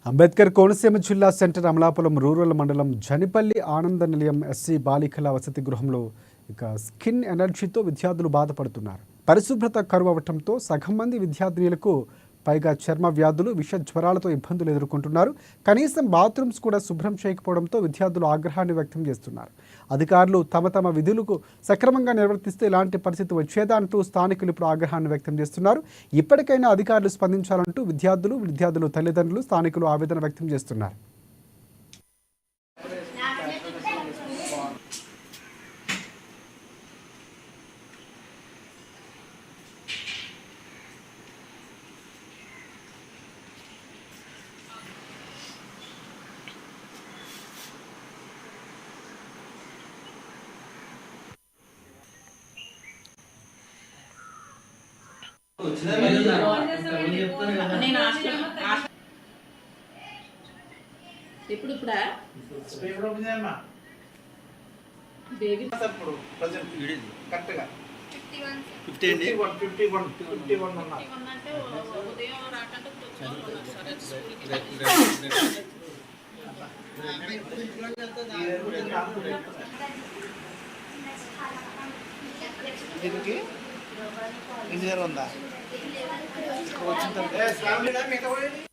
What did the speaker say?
అంబేద్కర్ కోనసీమ జిల్లా centre Amalapuram rural మండలం జనిపల్లి ఆనంద నిలయం ఎస్సీ బాలికల వసతి గృహంలో స్కిన్ ఎనర్జీతో విద్యార్థులు బాధపడుతున్నారు. పరిశుభ్రత కరువు అవటంతో సగం మంది విద్యార్థినులకు పైగా చర్మ వ్యాధులు, విష జ్వరాలతో ఇబ్బందులు ఎదుర్కొంటున్నారు. కనీసం బాత్రూమ్స్ కూడా శుభ్రం చేయకపోవడంతో విద్యార్థులు ఆగ్రహాన్ని వ్యక్తం చేస్తున్నారు. అధికారులు తమ విధులకు సక్రమంగా నిర్వర్తిస్తే ఇలాంటి పరిస్థితి వచ్చేదా అంటూ స్థానికులు ఇప్పుడు ఆగ్రహాన్ని వ్యక్తం చేస్తున్నారు. ఇప్పటికైనా అధికారులు స్పందించాలంటూ విద్యార్థులు తల్లిదండ్రులు, స్థానికులు ఆవేదన వ్యక్తం చేస్తున్నారు. ఇప్పుడు బేబీ ఇప్పుడు ప్రెజెంట్ కరెక్ట్గా 51 ఉన్నారు. అంటే ఉదయం రాకంటే దీనికి ఇంజనీర్ ఉందా వచ్చిన తర్వాత